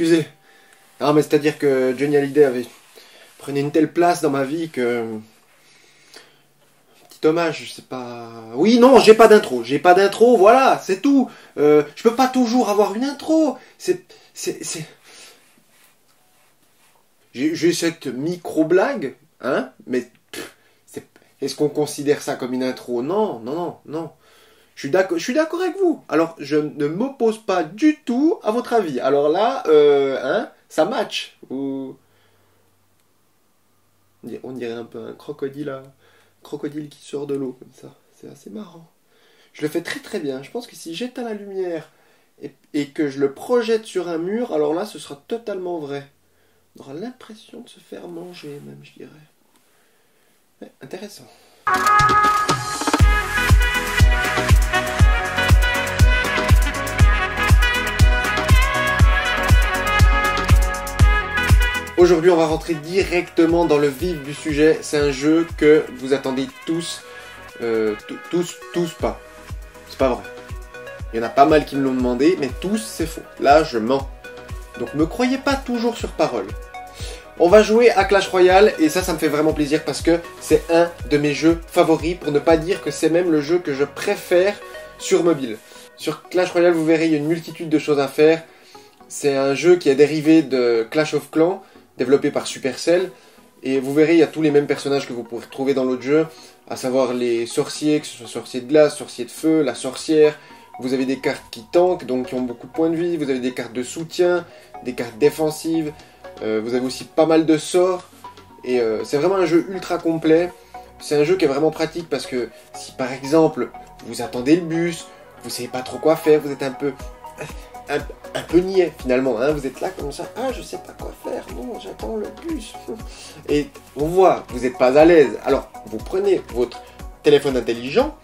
excusez. Ah, mais c'est-à-dire que Johnny Hallyday prenait une telle place dans ma vie que... Petit hommage, je sais pas... Oui, non, j'ai pas d'intro, voilà, c'est tout. Je peux pas toujours avoir une intro. J'ai cette micro-blague, hein, mais... Est-ce qu'on considère ça comme une intro? Non, non, non, non. Je suis d'accord avec vous. Alors, je ne m'oppose pas du tout à votre avis. Alors là, hein, ça match. On dirait un peu un crocodile qui sort de l'eau comme ça. C'est assez marrant. Je le fais très très bien. Je pense que si j'éteins la lumière et que je le projette sur un mur, alors là, ce sera totalement vrai. On aura l'impression de se faire manger, même, je dirais. Ouais, intéressant. Aujourd'hui, on va rentrer directement dans le vif du sujet. C'est un jeu que vous attendez tous pas. C'est pas vrai. Il y en a pas mal qui me l'ont demandé, mais tous, c'est faux. Là, je mens. Donc, ne croyez pas toujours sur parole. On va jouer à Clash Royale, et ça me fait vraiment plaisir parce que c'est un de mes jeux favoris, pour ne pas dire que c'est même le jeu que je préfère sur mobile. Sur Clash Royale, vous verrez, il y a une multitude de choses à faire. C'est un jeu qui est dérivé de Clash of Clans, développé par Supercell, et vous verrez, il y a tous les mêmes personnages que vous pourrez trouver dans l'autre jeu, à savoir les sorciers, que ce soit sorciers de glace, sorciers de feu, la sorcière. Vous avez des cartes qui tankent, donc qui ont beaucoup de points de vie, vous avez des cartes de soutien, des cartes défensives. Vous avez aussi pas mal de sorts, et c'est vraiment un jeu ultra complet. C'est un jeu qui est vraiment pratique parce que si par exemple vous attendez le bus, vous savez pas trop quoi faire, vous êtes un peu niais finalement, hein, vous êtes là comme ça, ah je sais pas quoi faire, non j'attends le bus, et on voit, vous n'êtes pas à l'aise, alors vous prenez votre téléphone intelligent,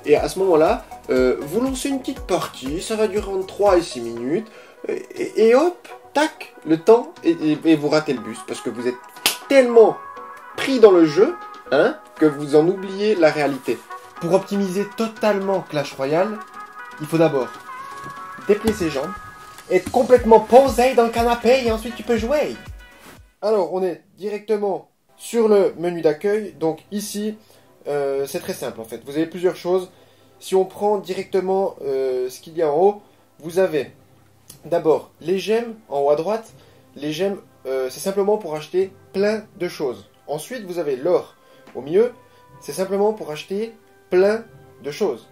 et à ce moment là, vous lancez une petite partie, ça va durer entre 3 et 6 minutes, et hop, tac, le temps, et vous ratez le bus, parce que vous êtes tellement pris dans le jeu, hein, que vous en oubliez la réalité. Pour optimiser totalement Clash Royale, il faut d'abord déplier ses jambes, être complètement posé dans le canapé, et ensuite tu peux jouer. Alors, on est directement sur le menu d'accueil, donc ici, c'est très simple en fait. Vous avez plusieurs choses. Si on prend directement ce qu'il y a en haut, vous avez... D'abord, les gemmes en haut à droite. Les gemmes, c'est simplement pour acheter plein de choses. Ensuite, vous avez l'or au milieu. C'est simplement pour acheter plein de choses.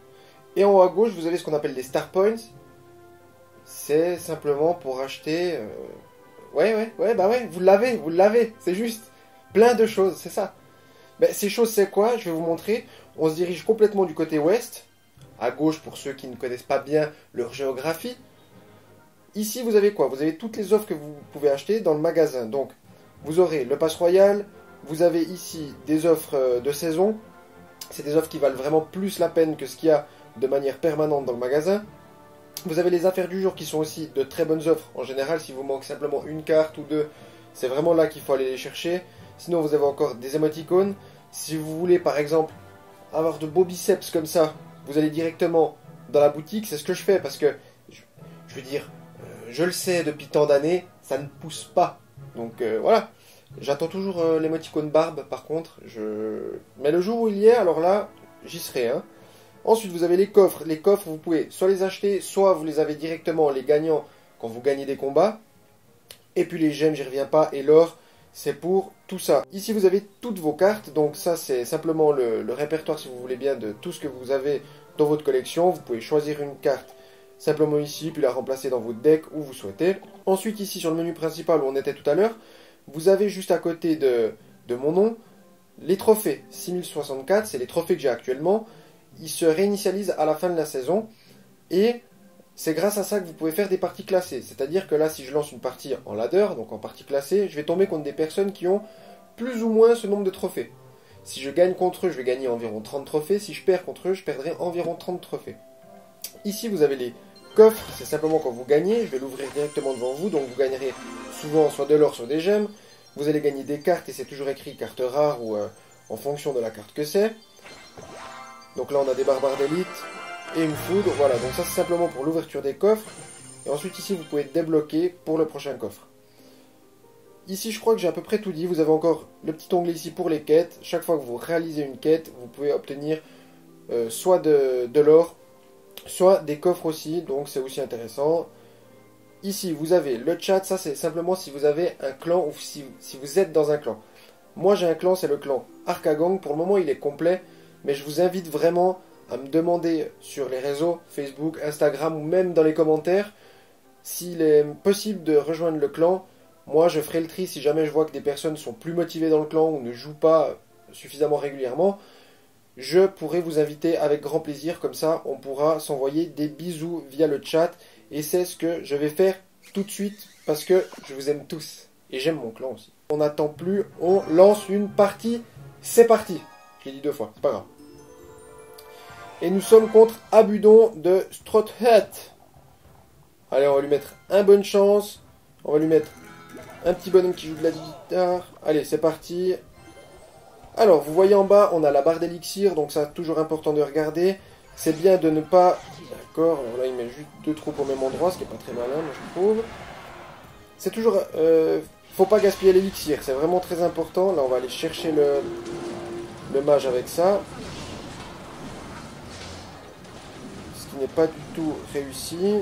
Et en haut à gauche, vous avez ce qu'on appelle des star points. C'est simplement pour acheter... Ouais, vous l'avez. C'est juste plein de choses, c'est ça. Ben, ces choses, c'est quoi? Je vais vous montrer. On se dirige complètement du côté ouest. À gauche, pour ceux qui ne connaissent pas bien leur géographie. Ici, vous avez quoi? Vous avez toutes les offres que vous pouvez acheter dans le magasin. Donc, vous aurez le Pass Royal. Vous avez ici des offres de saison. C'est des offres qui valent vraiment plus la peine que ce qu'il y a de manière permanente dans le magasin. Vous avez les affaires du jour qui sont aussi de très bonnes offres. En général, si vous manque simplement une carte ou deux, c'est vraiment là qu'il faut aller les chercher. Sinon, vous avez encore des émoticônes. Si vous voulez, par exemple, avoir de beaux biceps comme ça, vous allez directement dans la boutique. C'est ce que je fais parce que, je veux dire... Je le sais, depuis tant d'années, ça ne pousse pas. Donc voilà. J'attends toujours l'émoticône barbe, par contre. Mais le jour où il y est, alors là, j'y serai. Hein. Ensuite, vous avez les coffres. Les coffres, vous pouvez soit les acheter, soit vous les avez directement en les gagnant quand vous gagnez des combats. Et puis les gemmes, j'y reviens pas. Et l'or, c'est pour tout ça. Ici, vous avez toutes vos cartes. Donc ça, c'est simplement le répertoire, si vous voulez bien, de tout ce que vous avez dans votre collection. Vous pouvez choisir une carte simplement ici, puis la remplacer dans votre deck où vous souhaitez. Ensuite, ici, sur le menu principal où on était tout à l'heure, vous avez juste à côté de mon nom, les trophées. 6064, c'est les trophées que j'ai actuellement. Ils se réinitialisent à la fin de la saison. Et c'est grâce à ça que vous pouvez faire des parties classées. C'est-à-dire que là, si je lance une partie en ladder, donc en partie classée, je vais tomber contre des personnes qui ont plus ou moins ce nombre de trophées. Si je gagne contre eux, je vais gagner environ 30 trophées. Si je perds contre eux, je perdrai environ 30 trophées. Ici, vous avez les coffre, c'est simplement quand vous gagnez, je vais l'ouvrir directement devant vous, donc vous gagnerez souvent soit de l'or, soit des gemmes. Vous allez gagner des cartes, et c'est toujours écrit carte rare ou en fonction de la carte que c'est. Donc là on a des barbares d'élite et une foudre, voilà, donc ça c'est simplement pour l'ouverture des coffres. Et ensuite ici, vous pouvez débloquer pour le prochain coffre. Ici, je crois que j'ai à peu près tout dit. Vous avez encore le petit onglet ici pour les quêtes. Chaque fois que vous réalisez une quête, vous pouvez obtenir soit de l'or, soit des coffres aussi. Donc c'est aussi intéressant. Ici, vous avez le chat. Ça, c'est simplement si vous avez un clan ou si vous êtes dans un clan. Moi, j'ai un clan, c'est le clan Arkagang. Pour le moment, il est complet. Mais je vous invite vraiment à me demander sur les réseaux, Facebook, Instagram ou même dans les commentaires, s'il est possible de rejoindre le clan. Moi, je ferai le tri si jamais je vois que des personnes sont plus motivées dans le clan ou ne jouent pas suffisamment régulièrement. Je pourrai vous inviter avec grand plaisir. Comme ça, on pourra s'envoyer des bisous via le chat. Et c'est ce que je vais faire tout de suite parce que je vous aime tous. Et j'aime mon clan aussi. On n'attend plus, on lance une partie. C'est parti. Je l'ai dit 2 fois, c'est pas grave. Et nous sommes contre Abudon de Strothead. Allez, on va lui mettre un bonne chance. On va lui mettre un petit bonhomme qui joue de la guitare. Allez, c'est parti. Alors, vous voyez en bas, on a la barre d'élixir. Donc, ça, toujours important de regarder. C'est bien de ne pas... D'accord, alors là, il met juste 2 troupes au même endroit, ce qui n'est pas très malin, moi, je trouve. C'est toujours... faut pas gaspiller l'élixir, c'est vraiment très important. Là, on va aller chercher le mage avec ça. Ce qui n'est pas du tout réussi.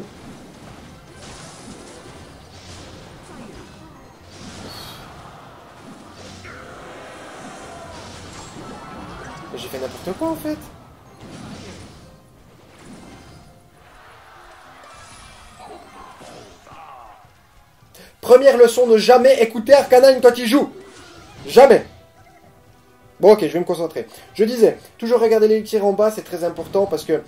J'ai fait n'importe quoi en fait. Première leçon, ne jamais écouter Arcanine quand il joue. Jamais. Bon ok, je vais me concentrer. Je disais, toujours regarder l'élixir en bas, c'est très important parce que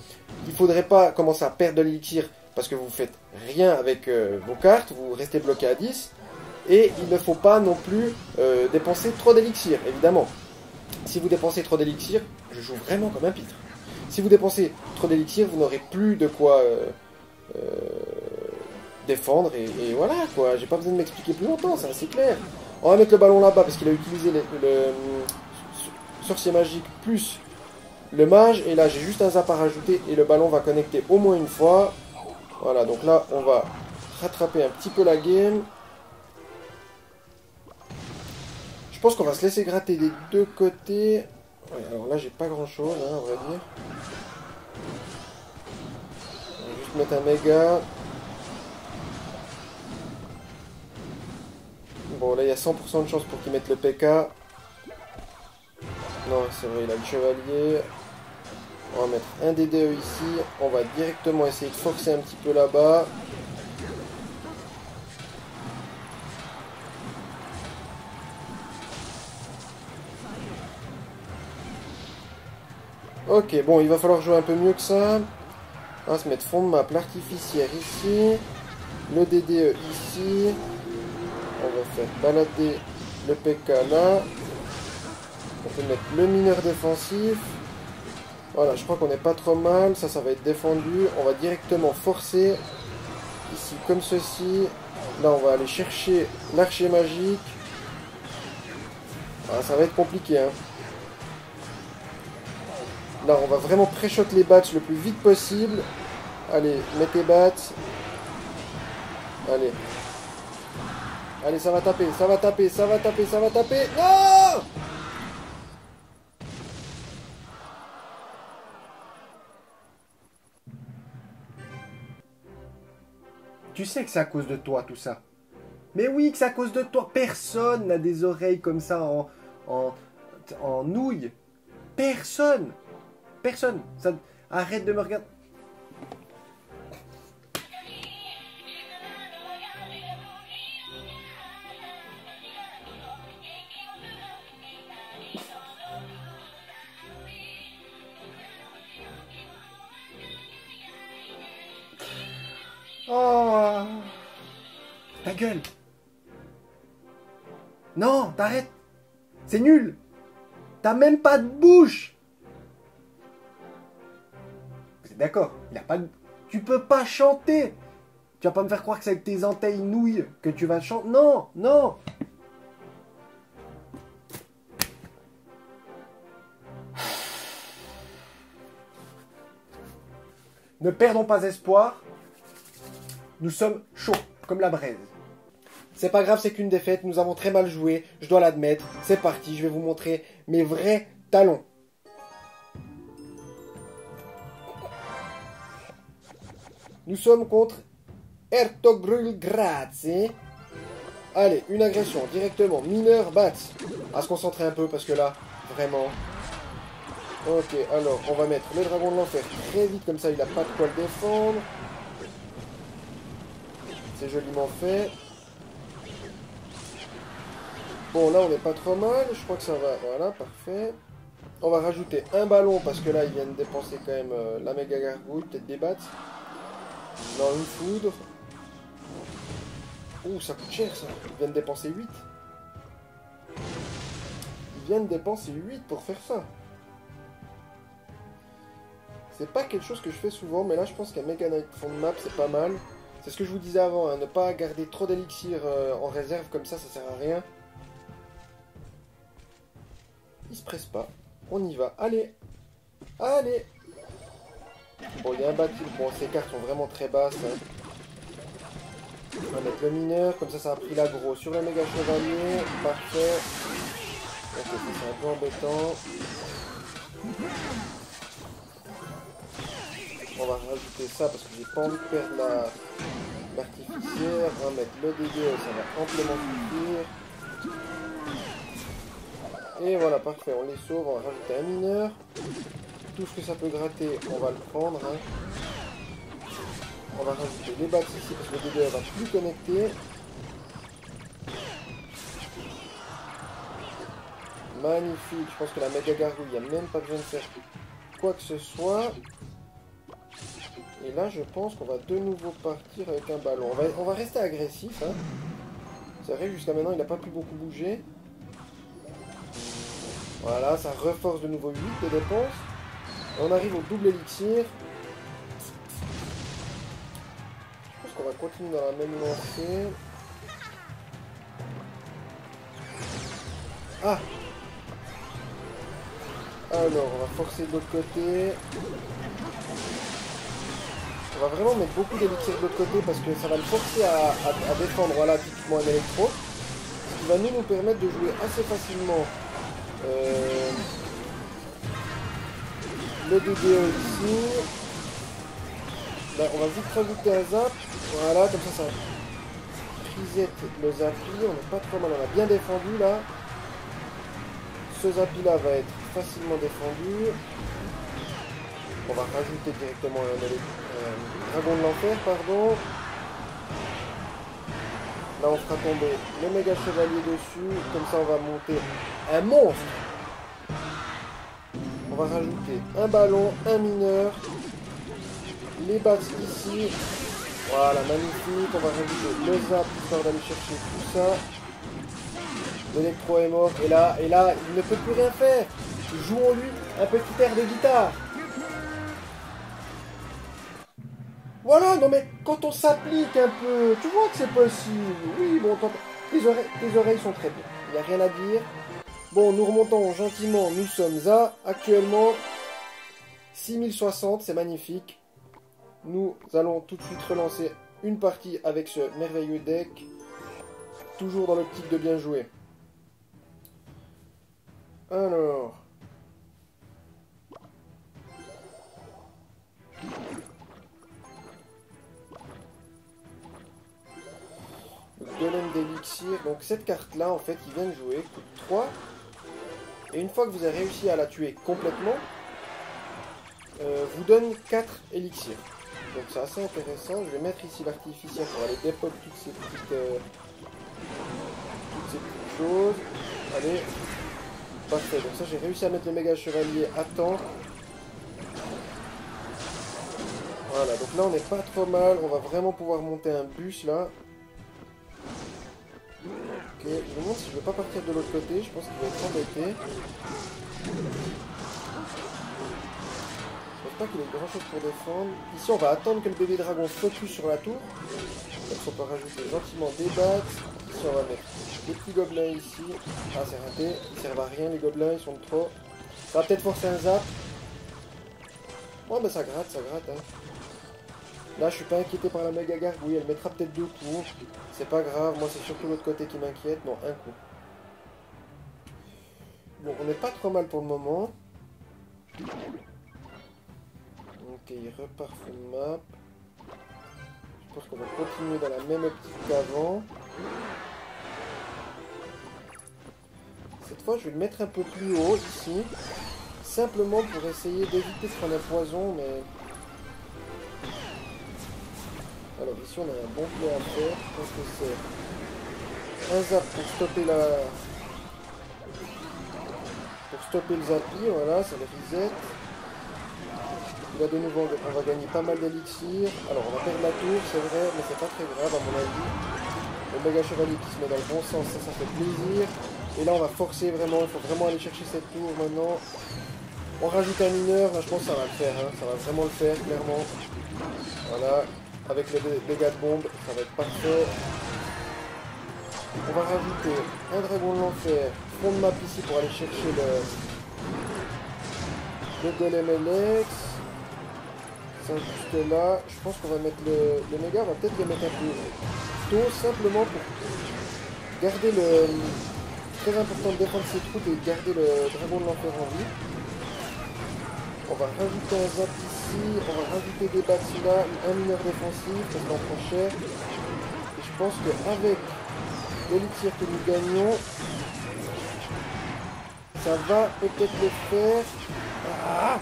il faudrait pas commencer à perdre de l'élixir parce que vous faites rien avec vos cartes, vous restez bloqué à 10. Et il ne faut pas non plus dépenser trop d'élixir, évidemment. Si vous dépensez trop d'élixir, je joue vraiment comme un pitre. Si vous dépensez trop d'élixir, vous n'aurez plus de quoi défendre. Et voilà, quoi. J'ai pas besoin de m'expliquer plus longtemps, c'est assez clair. On va mettre le ballon là-bas parce qu'il a utilisé le sorcier magique plus le mage. Et là, j'ai juste un zap à rajouter et le ballon va connecter au moins une fois. Voilà, donc là, on va rattraper un petit peu la game. Je pense qu'on va se laisser gratter des 2 côtés. Ouais, alors là, j'ai pas grand chose, hein, on va dire. On va juste mettre un méga. Bon, là, il y a 100% de chance pour qu'il mette le PK. Non, c'est vrai, il a le chevalier. On va mettre un DDE ici. On va directement essayer de forcer un petit peu là-bas. Ok, bon, il va falloir jouer un peu mieux que ça. On va se mettre fond de map, l'artificière ici. Le DDE ici. On va faire balader le PK là. On peut mettre le mineur défensif. Voilà, je crois qu'on n'est pas trop mal. Ça va être défendu. On va directement forcer. Ici, comme ceci. Là, on va aller chercher l'archer magique. Ah, ça va être compliqué, hein. Là, on va vraiment pré-shot les bats le plus vite possible. Allez, mets tes bats. Allez. Allez, ça va taper, ça va taper, ça va taper, ça va taper. Non! Tu sais que c'est à cause de toi, tout ça. Mais oui, que c'est à cause de toi. Personne n'a des oreilles comme ça en nouilles. Personne. Personne. Ça... Arrête de me regarder. Oh. Ta gueule. Non, t'arrêtes. C'est nul. T'as même pas de bouche. D'accord, il a pas de... Tu peux pas chanter. Tu vas pas me faire croire que c'est avec tes antennes nouilles que tu vas chanter. Non, non. Ne perdons pas espoir. Nous sommes chauds, comme la braise. C'est pas grave, c'est qu'une défaite, nous avons très mal joué, je dois l'admettre. C'est parti, je vais vous montrer mes vrais talons. Nous sommes contre Ertogrul-Grazie. Allez, une agression, directement. Mineur, bats. À se concentrer un peu, parce que là, vraiment... Ok, alors, on va mettre le dragon de l'enfer très vite, comme ça, il a pas de quoi le défendre. C'est joliment fait. Bon, là, on n'est pas trop mal. Je crois que ça va. Voilà, parfait. On va rajouter un ballon, parce que là, ils viennent dépenser quand même la méga gargouille. Peut-être des bats. Non, une foudre. Ouh, ça coûte cher, ça. Ils viennent dépenser 8. Ils viennent dépenser 8 pour faire ça. C'est pas quelque chose que je fais souvent, mais là, je pense qu'un Mega Knight fond de map, c'est pas mal. C'est ce que je vous disais avant, hein, ne pas garder trop d'élixir en réserve, comme ça sert à rien. Il se presse pas. On y va. Allez. Allez. Bon, il y a un bâtiment. Bon, ces cartes sont vraiment très basses. Hein. On va mettre le mineur. Comme ça a pris l'aggro sur le méga chevalier. Parfait. Ok, c'est un peu embêtant. On va rajouter ça parce que j'ai pas envie de perdre l'artificière. On va mettre le dégât. Ça va amplement suffire. Et voilà, parfait, on les sauve, on va rajouter un mineur. Tout ce que ça peut gratter, on va le prendre. Hein. On va rajouter les bats ici parce que le DD va plus connecter. Magnifique, je pense que la méga gargouille, il n'y a même pas besoin de faire quoi que ce soit. Et là, je pense qu'on va de nouveau partir avec un ballon. On va rester agressif. Hein. C'est vrai que jusqu'à maintenant, il n'a pas pu beaucoup bouger. Voilà, ça reforce de nouveau 8 de dépenses. On arrive au double élixir. Je pense qu'on va continuer dans la même lancée. Ah! Alors, on va forcer de l'autre côté. On va vraiment mettre beaucoup d'élixir de l'autre côté parce que ça va le forcer à défendre, voilà, typiquement un électro. Ce qui va nous permettre de jouer assez facilement. Le DDE ici. Là, on va vite rajouter un zap. Voilà, comme ça reset le zapi. On n'est pas trop mal, on a bien défendu là. Ce zapi là va être facilement défendu. On va rajouter directement un dragon de l'enfer, pardon. Là on fera tomber le méga chevalier dessus. Comme ça on va monter un monstre. On va rajouter un ballon, un mineur. Les bats ici. Voilà, magnifique. On va rajouter le zap histoire d'aller chercher tout ça. L'électro est mort. Et là, il ne peut plus rien faire. Jouons-lui un petit air de guitare. Voilà, non mais quand on s'applique un peu, tu vois que c'est possible. Oui, bon, tes oreilles sont très bien. Il n'y a rien à dire. Bon, nous remontons gentiment. Nous sommes à, actuellement, 6060. C'est magnifique. Nous allons tout de suite relancer une partie avec ce merveilleux deck. Toujours dans l'optique de bien jouer. Alors... Golem d'élixir. Donc cette carte-là, en fait, il vient de jouer. Coûte 3. Et une fois que vous avez réussi à la tuer complètement, vous donne 4 élixirs. Donc c'est assez intéressant. Je vais mettre ici l'artificiel pour aller dépop toutes ces petites choses. Allez. Parfait. Donc ça, j'ai réussi à mettre le méga chevalier à temps. Voilà. Donc là, on n'est pas trop mal. On va vraiment pouvoir monter un bus là. Ok, je me demande si je ne vais pas partir de l'autre côté, je pense qu'il va être embêté. Je pense pas qu'il ait grand chose pour défendre. Ici on va attendre que le bébé dragon focus sur la tour. Donc on peut rajouter gentiment des battes. Ici on va mettre des petits gobelins ici. Ah c'est raté, ils servent à rien les gobelins, ils sont de trop. Ça va peut-être forcer un zap. Bon bah ça gratte hein. Là, je suis pas inquiété par la méga gargouille. Elle mettra peut-être 2 coups. C'est pas grave. Moi, c'est surtout l'autre côté qui m'inquiète. Non, un coup. Bon, on n'est pas trop mal pour le moment. Ok, il repart full map. Je pense qu'on va continuer dans la même optique qu'avant. Cette fois, je vais le mettre un peu plus haut ici. Simplement pour essayer d'éviter de prendre un poison, mais... Alors ici, on a un bon play à faire. Je pense que c'est un zap pour stopper la... Pour stopper le zappy, voilà, ça le reset. Là de nouveau on va gagner pas mal d'élixir. Alors on va perdre la tour, c'est vrai, mais c'est pas très grave à mon avis. Le méga chevalier qui se met dans le bon sens, ça fait plaisir. Et là on va forcer vraiment, il faut vraiment aller chercher cette tour maintenant. On rajoute un mineur, là je pense que ça va le faire, hein. Ça va vraiment le faire, clairement. Voilà, avec le dégâts de bombe, ça va être parfait. On va rajouter un dragon de l'enfer, fond de map ici pour aller chercher le golem LX. Ça juste là, je pense qu'on va mettre le méga, on va peut-être le mettre un peu tôt, simplement pour garder le... Très important de défendre ses troupes et de garder le dragon de l'enfer en vie. On va rajouter un zap ici, on va rajouter des bats là, un mineur défensif, parce qu'on prend cher. Et je pense qu'avec l'élixir que nous gagnons, ça va peut-être le faire. Ah!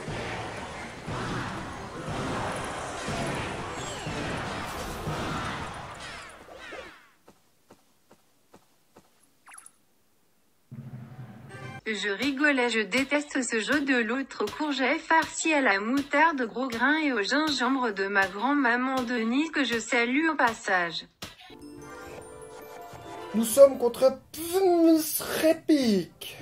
Je rigolais, je déteste ce jeu de l'autre courget farci à la moutarde, gros grain et au gingembre de ma grand-maman Denise que je salue au passage. Nous sommes contre Pfmsrepik.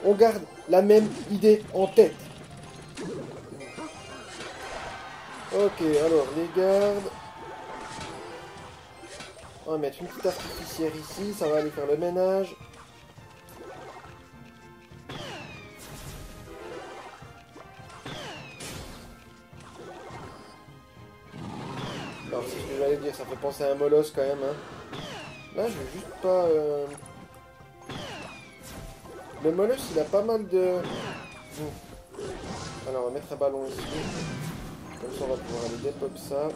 On garde la même idée en tête. Ok, alors les gardes. On va mettre une petite artificière ici, ça va aller faire le ménage. Alors c'est ce que j'allais dire, ça fait penser à un molosse quand même. Hein. Là je vais juste pas... Le molosse il a pas mal de... Alors on va mettre un ballon ici. Comme ça on va pouvoir aller dépop ça.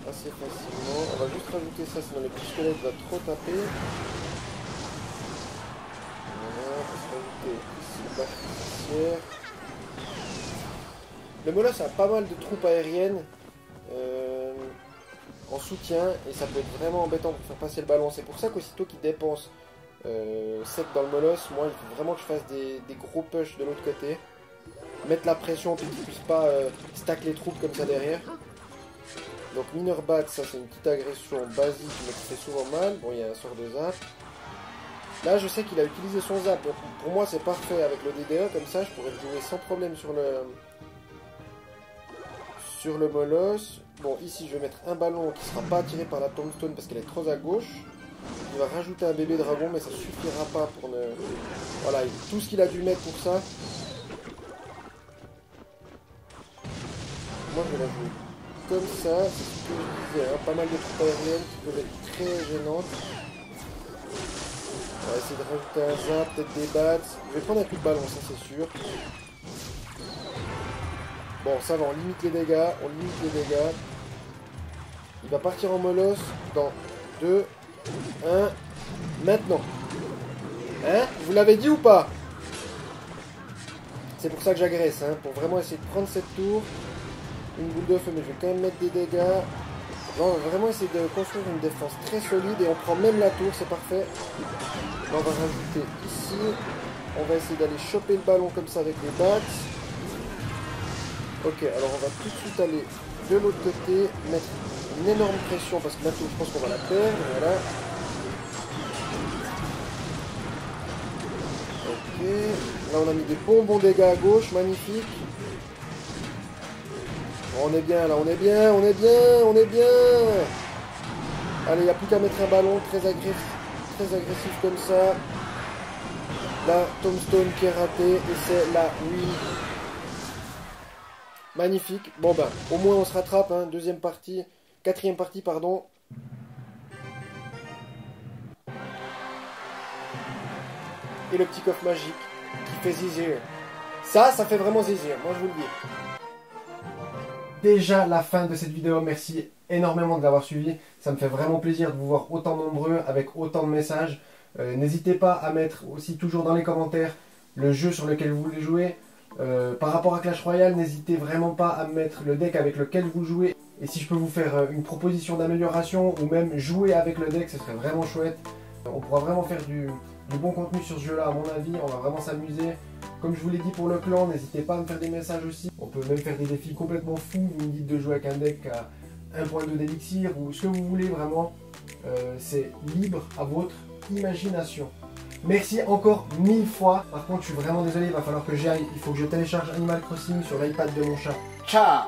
Assez facilement. On va juste rajouter ça, sinon le petit squelette va trop taper. Voilà, on va se rajouter ici le bac artificiaire. Le molosse a pas mal de troupes aériennes en soutien et ça peut être vraiment embêtant pour faire passer le ballon. C'est pour ça qu'aussitôt qu'il dépense 7 dans le molosse, moi il faut vraiment que je fasse des gros push de l'autre côté. Mettre la pression pour qu'il puisse pas stack les troupes comme ça derrière. Donc mineur bat, ça c'est une petite agression basique mais qui fait souvent mal. Bon, il y a un sort de zap. Là je sais qu'il a utilisé son zap. Donc, pour moi c'est parfait avec le DDE, comme ça je pourrais le jouer sans problème sur le molosse. Bon, ici je vais mettre un ballon qui ne sera pas attiré par la tombstone parce qu'elle est trop à gauche. Il va rajouter un bébé dragon mais ça suffira pas pour ne... Voilà, tout ce qu'il a dû mettre pour ça. Moi je vais la jouer comme ça, c'est ce que je disais, hein. Pas mal de troupes aériennes qui peuvent être très gênantes. On va essayer de rajouter un zap, peut-être des bats. Je vais prendre un coup de ballon, ça c'est sûr. Bon, ça va, on limite les dégâts, Il va partir en molosse dans 2, 1, maintenant. Hein? Vous l'avez dit ou pas? C'est pour ça que j'agresse, hein, pour vraiment essayer de prendre cette tour. Une boule de feu, mais je vais quand même mettre des dégâts. Là, on va vraiment essayer de construire une défense très solide et on prend même la tour, c'est parfait. Là, on va rajouter ici. On va essayer d'aller choper le ballon comme ça avec les bats. Ok, alors on va tout de suite aller de l'autre côté, mettre une énorme pression parce que la tour, je pense qu'on va la perdre. Voilà. Ok, là on a mis des bons dégâts à gauche, magnifique. On est bien là, on est bien. Allez, il n'y a plus qu'à mettre un ballon très agressif comme ça. La tombstone qui est ratée, et c'est la win. Magnifique. Bon ben, au moins on se rattrape, hein. Quatrième partie, pardon. Et le petit coffre magique qui fait zizir. Ça fait vraiment zizir, moi je vous le dis. Déjà la fin de cette vidéo, merci énormément de l'avoir suivi. Ça me fait vraiment plaisir de vous voir autant nombreux avec autant de messages. N'hésitez pas à mettre aussi toujours dans les commentaires le jeu sur lequel vous voulez jouer. Par rapport à Clash Royale, n'hésitez vraiment pas à mettre le deck avec lequel vous jouez. Et si je peux vous faire une proposition d'amélioration ou même jouer avec le deck, ce serait vraiment chouette. On pourra vraiment faire du bon contenu sur ce jeu-là à mon avis, on va vraiment s'amuser. Comme je vous l'ai dit pour le clan, n'hésitez pas à me faire des messages aussi. On peut même faire des défis complètement fous. Vous me dites de jouer avec un deck à 1.2 d'élixir ou ce que vous voulez vraiment. C'est libre à votre imagination. Merci encore 1000 fois. Par contre, je suis vraiment désolé, il va falloir que j'y aille. Il faut que je télécharge Animal Crossing sur l'iPad de mon chat. Ciao!